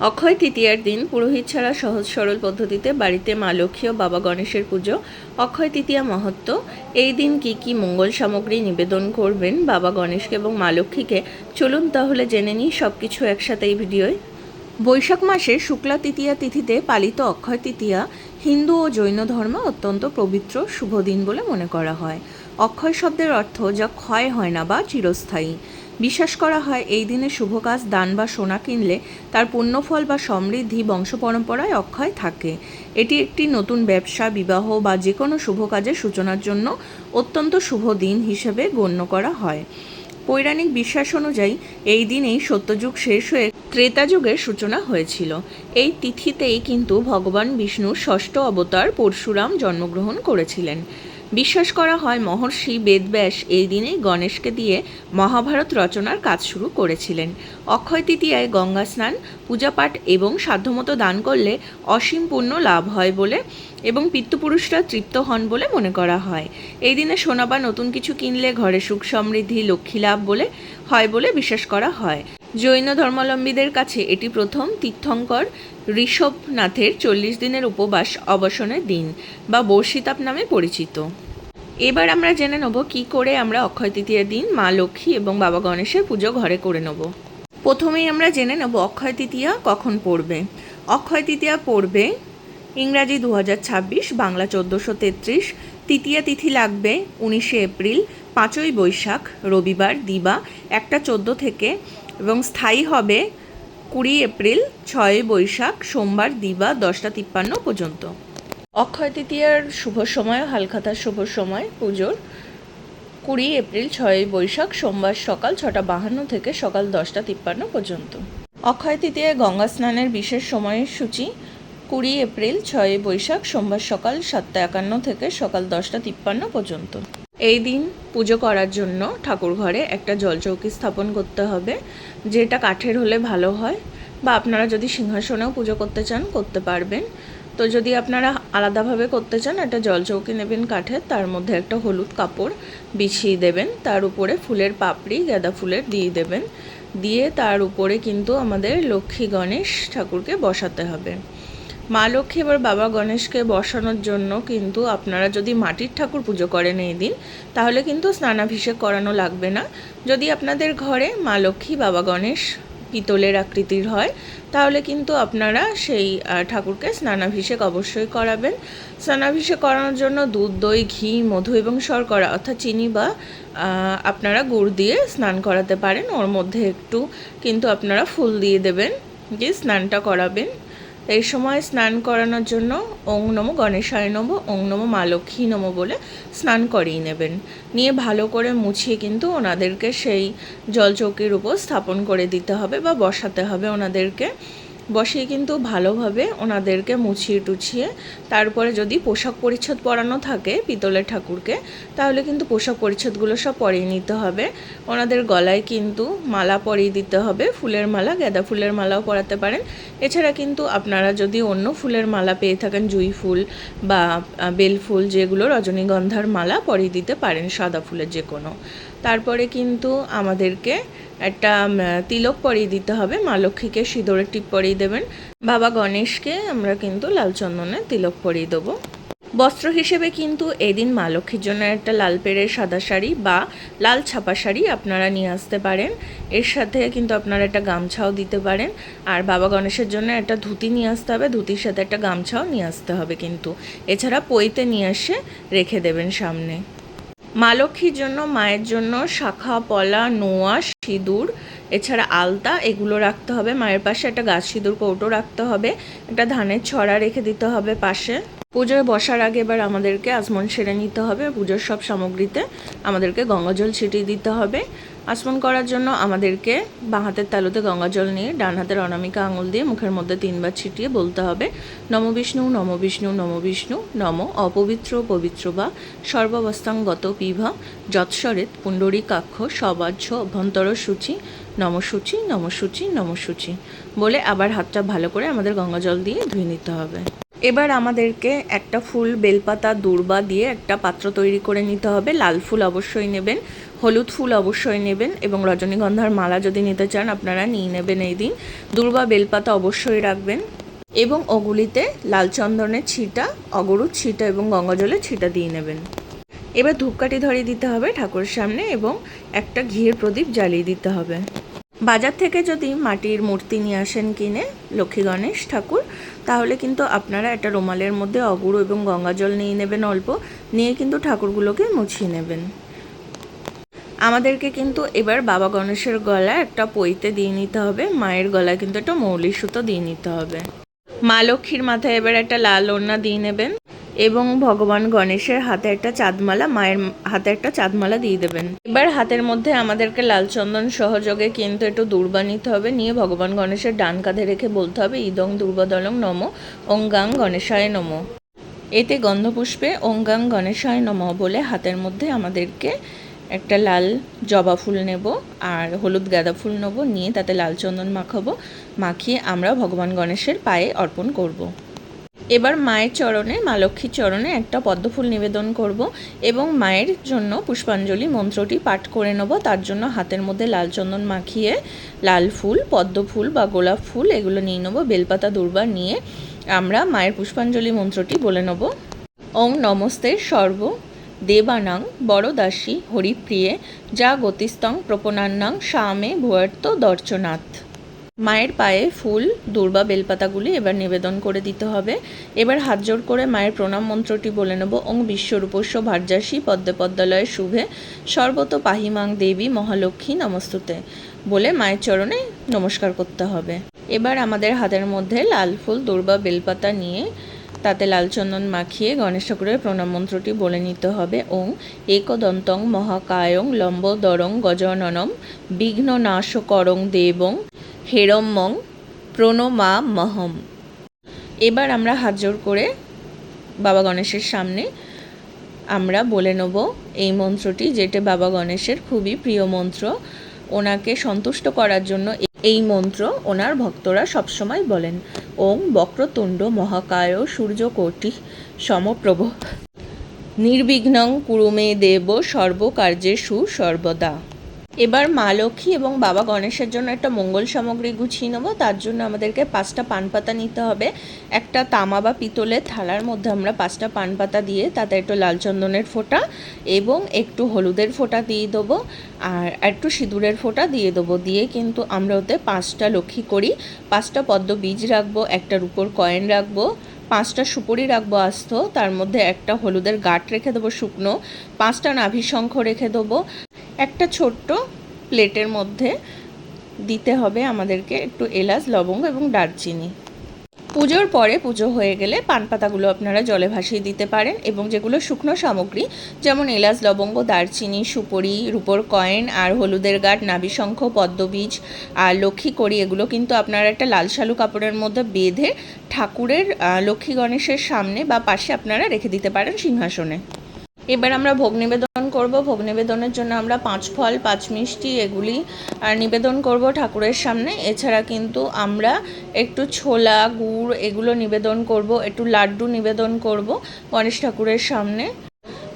অক্ষয় তৃতীয়ার দিন পুরোহিত ছাড়া সহজ সরল পদ্ধতিতে বাড়িতে মা লক্ষ্মী ও বাবা গণেশের পুজো। অক্ষয় তৃতীয়া মাহাত্ম্য। এই দিন কি কি মঙ্গল সামগ্রী নিবেদন করবেন বাবা গণেশকে এবং মা লক্ষ্মীকে, চলুন তাহলে জেনে নিই সব কিছু একসাথে এই ভিডিওয়। বৈশাখ মাসের শুক্লা তৃতীয়া তিথিতে পালিত অক্ষয় তৃতীয়া হিন্দু ও জৈন ধর্মে অত্যন্ত পবিত্র শুভ দিন বলে মনে করা হয়। অক্ষয় শব্দের অর্থ যা ক্ষয় হয় না বা চিরস্থায়ী। বিশ্বাস করা হয় এই দিনে শুভ কাজ, দান বা সোনা কিনলে তার পুণ্যফল বা সমৃদ্ধি বংশ পরম্পরায় অক্ষয় থাকে। এটি একটি নতুন ব্যবসা, বিবাহ বা যে কোনো শুভ কাজের সূচনার জন্য অত্যন্ত শুভ দিন হিসেবে গণ্য করা হয়। পৌরাণিক বিশ্বাস অনুযায়ী এই দিনেই সত্যযুগ শেষ হয়ে ত্রেতা যুগের সূচনা হয়েছিল। এই তিথিতেই কিন্তু ভগবান বিষ্ণুর ষষ্ঠ অবতার পরশুরাম জন্মগ্রহণ করেছিলেন। বিশ্বাস করা হয় মহর্ষি বেদব্যাস এই দিনেই গণেশকে দিয়ে মহাভারত রচনার কাজ শুরু করেছিলেন। অক্ষয় তৃতীয়ায় গঙ্গা স্নান, পূজাপাঠ এবং সাধ্যমতো দান করলে অসীম পুণ্য লাভ হয় বলে এবং পিতৃপুরুষরা তৃপ্ত হন বলে মনে করা হয়। এই দিনে সোনা বা নতুন কিছু কিনলে ঘরে সুখ সমৃদ্ধি, লক্ষ্মী লাভ হয় বলে বিশ্বাস করা হয়। জৈন ধর্মাবলম্বীদের কাছে এটি প্রথম তীর্থঙ্কর ঋষভনাথের 40 দিনের উপবাস অবসানের দিন বা বর্ষিতাপ নামে পরিচিত। এবার আমরা জেনে নেব কী করে আমরা অক্ষয় তৃতীয়ার দিন মা লক্ষ্মী এবং বাবা গণেশের পুজো ঘরে করে নেব। প্রথমেই আমরা জেনে নেব অক্ষয় তৃতীয়া কখন পড়বে। অক্ষয় তৃতীয়া পড়বে ইংরাজি 2026, বাংলা 1433। তৃতীয়া তিথি লাগবে 19শে এপ্রিল, 5ই বৈশাখ রবিবার দিবা 1টা 14 থেকে, এবং স্থায়ী হবে 20 এপ্রিল, 6ই বৈশাখ সোমবার দিবা 10টা 53 পর্যন্ত। অক্ষয় তৃতীয়ার শুভ সময়, হালখাতার শুভ সময় পুজোর 20 এপ্রিল, 6ই বৈশাখ সোমবার সকাল 6টা 52 থেকে সকাল 10টা 53 পর্যন্ত। অক্ষয় তৃতীয়ায় গঙ্গা স্নানের বিশেষ সময়সূচি 20 এপ্রিল, 6ই বৈশাখ সোমবার সকাল 7টা 51 থেকে সকাল 10টা 53 পর্যন্ত। এই দিন পুজো করার জন্য ঠাকুর ঘরে একটা জলচৌকি স্থাপন করতে হবে, যেটা কাঠের হলে ভালো হয়, বা আপনারা যদি সিংহাসনেও পুজো করতে চান করতে পারবেন। তো যদি আপনারা আলাদাভাবে করতে চান, একটা জলচৌকি নেবেন কাঠের, তার মধ্যে একটা হলুদ কাপড় বিছিয়ে দেবেন, তার উপরে ফুলের পাপড়ি গাঁদা ফুলের দিয়ে দেবেন, দিয়ে তার উপরে কিন্তু আমাদের লক্ষ্মী গণেশ ঠাকুরকে বসাতে হবে। মা লক্ষ্মী এবার বাবা গণেশকে বসানোর জন্য কিন্তু আপনারা যদি মাটির ঠাকুর পুজো করেন এই দিন, তাহলে কিন্তু স্নানাভিষেক করানো লাগবে না। যদি আপনাদের ঘরে মা লক্ষ্মী বাবা গণেশ পিতলের আকৃতির হয়, তাহলে কিন্তু আপনারা সেই ঠাকুরকে স্নানাভিষেক অবশ্যই করাবেন। স্নানাভিষেক করানোর জন্য দুধ, দই, ঘি, মধু এবং শর্করা অর্থাৎ চিনি বা আপনারা গুড় দিয়ে স্নান করাতে পারেন। ওর মধ্যে একটু কিন্তু আপনারা ফুল দিয়ে দেবেন, দিয়ে স্নানটা করাবেন। এই সময় স্নান করানোর জন্য ওং নমো গণেশায় নমো, ওং নমো মা লক্ষ্মী নমো বলে স্নান করিয়ে নেবেন। নিয়ে ভালো করে মুছিয়ে কিন্তু ওনাদেরকে সেই জলচৌকির উপর স্থাপন করে দিতে হবে বা বসাতে হবে। ওনাদেরকে বসিয়ে কিন্তু ভালোভাবে ওনাদেরকে মুছিয়ে টুছিয়ে তারপরে যদি পোশাক পরিচ্ছদ পরানো থাকে পিতলের ঠাকুরকে, তাহলে কিন্তু পোশাক পরিচ্ছদগুলো সব পরিয়ে নিতে হবে। ওনাদের গলায় কিন্তু মালা পরিয়ে দিতে হবে, ফুলের মালা, গাঁদা ফুলের মালাও পরাতে পারেন। এছাড়া কিন্তু আপনারা যদি অন্য ফুলের মালা পেয়ে থাকেন, জুঁই ফুল বা বেল ফুল, যেগুলো রজনীগন্ধার মালা পরিয়ে দিতে পারেন, সাদা ফুলের যে কোনো। তারপরে কিন্তু আমাদেরকে একটা তিলক পরিয়ে দিতে হবে। মা লক্ষ্মীকে সিঁদুরের টিপ পরিয়ে দেবেন, বাবা গণেশকে আমরা কিন্তু লাল চন্দনের তিলক পরিয়ে দেবো। বস্ত্র হিসেবে কিন্তু এদিন মা লক্ষ্মীর জন্য একটা লাল পেড়ের সাদা শাড়ি বা লাল ছাপা শাড়ি আপনারা নিয়ে আসতে পারেন। এর সাথে কিন্তু আপনারা একটা গামছাও দিতে পারেন। আর বাবা গণেশের জন্য একটা ধুতি নিয়ে আসতে হবে, ধুতির সাথে একটা গামছাও নিয়ে আসতে হবে কিন্তু। এছাড়া পইতে নিয়ে এসে রেখে দেবেন সামনে। মা লক্ষ্মীর জন্য, মায়ের জন্য শাখা, পলা, নোয়া, সিঁদুর, এছাড়া আলতা এগুলো রাখতে হবে। মায়ের পাশে একটা গাছ সিঁদুর কৌটো রাখতে হবে, একটা ধানের ছড়া রেখে দিতে হবে পাশে। পুজোয় বসার আগে এবার আমাদেরকে আচমন সেরে নিতে হবে। পুজোর সব সামগ্রীতে আমাদেরকে গঙ্গাজল ছিটিয়ে দিতে হবে। আচমন করার জন্য আমাদেরকে বাঁ হাতের তালুতে গঙ্গাজল নিয়ে ডান হাতের অনামিকা আঙুল দিয়ে মুখের মধ্যে 3বার ছিটিয়ে বলতে হবে নম বিষ্ণু, নম বিষ্ণু, নম বিষ্ণু, নম অপবিত্র পবিত্র বা সর্বাবস্থাঙ্গত পিভা যৎসরেত পুণ্ডরীকাক্ষ সবাহ্য অভ্যন্তর সূচি নমসূচি নমসূচি নমসূচি বলে আবার হাতটা ভালো করে আমাদের গঙ্গাজল দিয়ে ধুয়ে নিতে হবে। এবার আমাদেরকে একটা ফুল, বেলপাতা, দূর্বা দিয়ে একটা পাত্র তৈরি করে নিতে হবে। লাল ফুল অবশ্যই নেবেন, হলুদ ফুল অবশ্যই নেবেন এবং রজনীগন্ধার মালা যদি নিতে চান আপনারা নিয়ে নেবেন এই দিন। দূর্বা বেলপাতা অবশ্যই রাখবেন এবং ওগুলিতে লাল চন্দনের ছিটা, অগরুর ছিটা এবং গঙ্গাজলের ছিটা দিয়ে নেবেন। এবার ধূপকাঠি ধরিয়ে দিতে হবে ঠাকুরের সামনে এবং একটা ঘিয়ের প্রদীপ জ্বালিয়ে দিতে হবে। বাজার থেকে যদি মাটির মূর্তি নিয়ে আসেন কিনে লক্ষ্মী গণেশ ঠাকুর, তাহলে কিন্তু আপনারা একটা রুমালের মধ্যে অগুরু এবং গঙ্গাজল নিয়ে নেবেন অল্প, নিয়ে কিন্তু ঠাকুরগুলোকে মুছিয়ে নেবেন। আমাদেরকে কিন্তু এবার বাবা গণেশের গলায় একটা পৈতে দিয়ে নিতে হবে, মায়ের গলায় কিন্তু একটা মৌলি সুতো দিয়ে নিতে হবে। মা লক্ষ্মীর মাথায় এবার একটা লাল ওড়না দিয়ে নেবেন এবং ভগবান গণেশের হাতে একটা চাঁদমালা, মায়ের হাতে একটা চাঁদমালা দিয়ে দেবেন। এবার হাতের মধ্যে আমাদেরকে লাল চন্দন সহযোগে কিন্তু একটু দূর্বা নিতে হবে, নিয়ে ভগবান গণেশের ডান কাঁধে রেখে বলতে হবে ইদং দূর্বাদলং নমঃ ওং গাং গণেশায় নমঃ। এতে গন্ধপুষ্পে ওং গাং গণেশায় নমঃ বলে হাতের মধ্যে আমাদেরকে একটা লাল জবা ফুল নেব আর হলুদ গাঁদা ফুল নেব, নিয়ে তাতে লাল চন্দন মাখাবো, মাখিয়ে আমরা ভগবান গণেশের পায়ে অর্পণ করব। এবার মায়ের চরণে, মা লক্ষ্মীর চরণে একটা পদ্মফুল নিবেদন করব এবং মায়ের জন্য পুষ্পাঞ্জলি মন্ত্রটি পাঠ করে নেব। তার জন্য হাতের মধ্যে লাল চন্দন মাখিয়ে লাল ফুল, পদ্ম ফুল বা গোলাপ ফুল এগুলো নিয়ে নেব, বেলপাতা দূর্বা নিয়ে আমরা মায়ের পুষ্পাঞ্জলি মন্ত্রটি বলে নেব। ওং নমস্তে সর্ব দেবানাং বড়দাসী হরিপ্রিয়ে যা গতিস্তং প্রপনান্নাং সামে ভুয়ার্ত দর্শনাথ। মায়ের পায়ে ফুল, দূর্বা, বেলপাতাগুলি এবার নিবেদন করে দিতে হবে। এবার হাত জোড় করে মায়ের প্রণাম মন্ত্রটি বলে নেব। ওং বিশ্বরূপস্য ভার্যাসী পদ্মে পদ্মালয়ে শুভে সর্বত পাহিমাং দেবী মহালক্ষ্মী নমস্তুতে বলে মায়ের চরণে নমস্কার করতে হবে। এবার আমাদের হাতের মধ্যে লাল ফুল, দূর্বা, বেলপাতা নিয়ে তাতে লাল চন্দন মাখিয়ে গণেশ ঠাকুরের প্রণাম মন্ত্রটি বলে নিতে হবে। ওং একদন্তং মহাকায়ং লম্বোদরং গজাননম বিঘ্ননাশকরং দেবং হেরম্যং প্রণমামহম। এবার আমরা হাত জোড় করে বাবা গণেশের সামনে আমরা বলে নেব এই মন্ত্রটি, যেটা বাবা গণেশের খুবই প্রিয় মন্ত্র। ওনাকে সন্তুষ্ট করার জন্য এই মন্ত্র ওনার ভক্তরা সবসময় বলেন। ওং বক্রতুণ্ড মহাকায় সূর্যকোটি সমপ্রভ নির্বিঘ্নং কুরু মে দেব সর্বকার্যেষু সর্বদা। এবার মা লক্ষ্মী এবং বাবা গণেশের জন্য একটা মঙ্গল সামগ্রী গুছিয়ে নেব। তার জন্য আমাদেরকে 5টা পান পাতা নিতে হবে। একটা তামা বা পিতলের থালার মধ্যে আমরা 5টা পান পাতা দিয়ে তাতে একটু লাল চন্দনের ফোঁটা এবং একটু হলুদের ফোঁটা দিয়ে দেবো আর একটু সিঁদুরের ফোঁটা দিয়ে দেবো। দিয়ে কিন্তু আমরা ওতে 5টা লক্ষ্মী করি, 5টা পদ্ম বীজ রাখবো, একটা রূপোর কয়েন রাখবো, 5টা সুপুরি রাখবো আস্ত, তার মধ্যে একটা হলুদের গাঁট রেখে দেবো শুকনো, 5টা নাভি শঙ্খ রেখে দেবো। একটা ছোট্ট প্লেটের মধ্যে দিতে হবে আমাদেরকে একটু এলাচ, লবঙ্গ এবং দারচিনি। পুজোর পরে, পুজো হয়ে গেলে পান পাতাগুলো আপনারা জলে ভাসিয়ে দিতে পারেন এবং যেগুলো শুকনো সামগ্রী যেমন এলাচ, লবঙ্গ, দারচিনি, সুপুরি, রূপোর কয়েন আর হলুদের গাঁট, নাভিশঙ্খ, পদ্মবীজ আর লক্ষ্মী কড়ি, এগুলো কিন্তু আপনারা একটা লাল শালু কাপড়ের মধ্যে বেঁধে ঠাকুরের লক্ষ্মী গণেশের সামনে বা পাশে আপনারা রেখে দিতে পারেন সিংহাসনে। এবার আমরা ভোগ নিবেদন করব। ভোগ নিবেদনের জন্য আমরা 5 ফল, 5 মিষ্টি এগুলি নিবেদন করব ঠাকুরের সামনে। এছাড়া কিন্তু আমরা একটু ছোলা, গুড় এগুলো নিবেদন করব, একটু লাড্ডু নিবেদন করব গণেশ ঠাকুরের সামনে।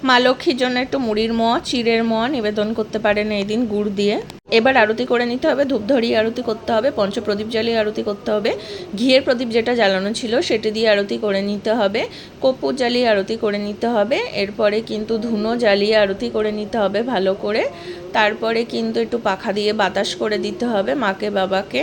মা লক্ষ্মীর জন্য একটু মুড়ির মোয়া, চিড়ের মোয়া নিবেদন করতে পারেন এই দিন গুড় দিয়ে। এবার আরতি করে নিতে হবে, ধূপ ধরিয়ে আরতি করতে হবে, পঞ্চপ্রদীপ জ্বালিয়ে আরতি করতে হবে, ঘিয়ের প্রদীপ যেটা জ্বালানো ছিল সেটি দিয়ে আরতি করে নিতে হবে, কর্পূর জ্বালিয়ে আরতি করে নিতে হবে। এরপরে কিন্তু ধুনো জ্বালিয়ে আরতি করে নিতে হবে ভালো করে। তারপরে কিন্তু একটু পাখা দিয়ে বাতাস করে দিতে হবে মাকে বাবাকে,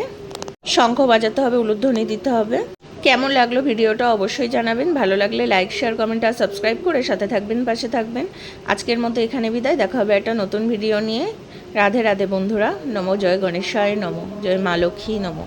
শঙ্খ বাজাতে হবে, উলুধ্বনি দিতে হবে। কেমন লাগলো ভিডিওটা অবশ্যই জানাবেন। ভালো লাগলে লাইক, শেয়ার, কমেন্ট আর সাবস্ক্রাইব করে সাথে থাকবেন, পাশে থাকবেন। আজকের মতো এখানে বিদায়, দেখা হবে একটা নতুন ভিডিও নিয়ে। রাধে রাধে বন্ধুরা। নমো জয় গণেশায় নমো, জয় মা লক্ষ্মী নমো।